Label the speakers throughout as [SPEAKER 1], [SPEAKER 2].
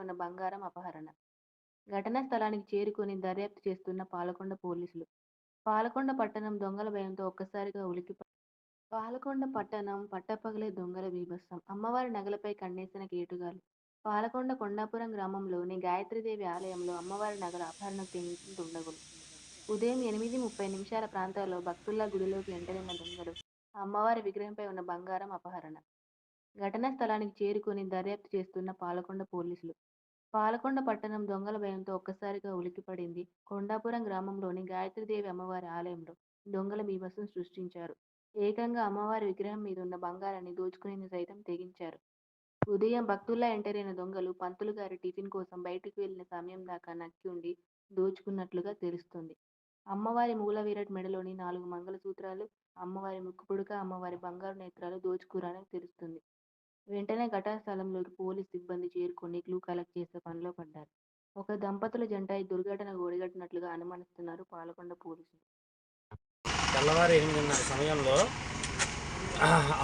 [SPEAKER 1] ఉన్న బంగారం అపహరణ. ఘటనా స్థలానికి చేరుకొని దర్యాప్తు చేస్తున్న పాలకొండ పోలీసులు. పాలకొండ పట్టణం దొంగల భయంతో ఒక్కసారిగా పాలకొండ పట్టణం పట్టపగలే దొంగల బీభత్సం. అమ్మవారి నగలపై కన్నేసిన కేటుగాలు. పాలకొండ కొండాపురం గ్రామంలోని గాయత్రీదేవి ఆలయంలో అమ్మవారి నగల అపహరణకు తెగించిన దుండగులు. ఉదయం 8:30 ప్రాంతాల్లో భక్తుల్లా గుడిలోకి ఎంటరైన దొంగలు అమ్మవారి విగ్రహంపై ఉన్న బంగారం అపహరణ. ఘటనా స్థలానికి చేరుకొని దర్యాప్తు చేస్తున్న పాలకొండ పోలీసులు. పాలకొండ పట్టణం దొంగల భయంతో ఒక్కసారిగా ఉలిక్కిపడింది. కొండాపురం గ్రామంలోని గాయత్రీదేవి అమ్మవారి ఆలయంలో దొంగల బీభత్సం సృష్టించారు. ఏకంగా అమ్మవారి విగ్రహం మీదున్న బంగారాన్ని దోచుకునేందుకు సైతం తెగించారు. ఉదయం భక్తుల్లా ఎంటరైన దొంగలు పంతులు గారి టిఫిన్ కోసం బయటకు వెళ్లిన సమయం దాకా నక్కి ఉండి దోచుకున్నట్లుగా తెలుస్తోంది. అమ్మవారి మూల విరాట్ మెడలోని 4 మంగళసూత్రాలు, అమ్మవారి ముక్కుపుడక, అమ్మవారి బంగారు నేత్రాలు దోచుకురాని తెలుస్తుంది. వెంటనే ఘటనా స్థలంలోకి పోలీస్ సిబ్బంది చేరుకొని క్లూ కలెక్ట్ చేసే పనిలో పడ్డారు. ఒక దంపతుల జంట ఈ దుర్ఘటనకు ఒడిగట్టినట్లుగా అనుమానిస్తున్నారు పాలకొండ పోలీసులు.
[SPEAKER 2] తెల్లవారు 8:30 సమయంలో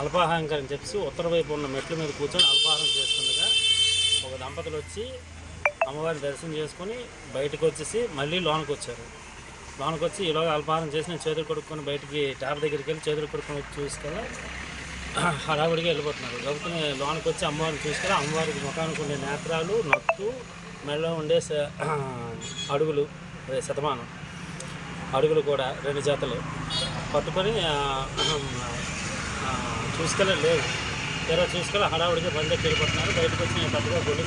[SPEAKER 2] అల్పాహారం అని చెప్పి ఉత్తర వైపు ఉన్న మెట్ల మీద కూర్చొని అల్పాహారం చేస్తుండగా ఒక దంపతులు వచ్చి అమ్మవారి దర్శనం చేసుకొని బయటకు వచ్చేసి మళ్ళీ లోనికి వచ్చారు. లోనికి వచ్చి ఈలోగా అల్పాహారం చేసి నేను చేతులు కొడుక్కొని బయటికి ట్యాప్ దగ్గరికి వెళ్ళి చేతులు కొడుక్కొని చూసుకొని హడావుడిగా వెళ్ళిపోతున్నారు. గబుకుని లోనికి వచ్చి అమ్మవారిని చూసుకొని అమ్మవారికి ముఖానికి ఉండే నేత్రాలు, నత్తు, మెడలో ఉండే అడుగులు, శతమానం అడుగులు కూడా 2 జతలు పట్టుకొని చూసుకెళ్ళి లేవు. తెర చూసుకెళ్ళి హడావుడిగా బందెక్కి వెళ్ళిపోతున్నారు. బయటకు వచ్చి నేను పెద్దగా గుండు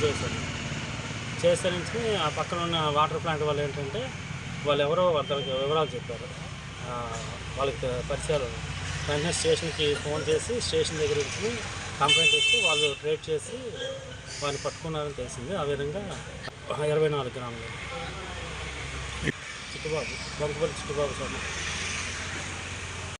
[SPEAKER 2] చేసే నుంచి ఆ పక్కన ఉన్న వాటర్ ప్లాంట్ వాళ్ళు ఏంటంటే వాళ్ళు ఎవరో వాళ్ళకి వివరాలు చెప్పారు. వాళ్ళకి పరిచయాలు వెంటనే స్టేషన్కి ఫోన్ చేసి స్టేషన్ దగ్గర నుంచి కంప్లైంట్ ఇస్తే వాళ్ళు ట్రేట్ చేసి వాళ్ళని పట్టుకున్నారని తెలిసింది. ఆ విధంగా 24 గ్రాములు చిట్టుబాబు, బంకుపల్లి చిట్టుబాబు సార్.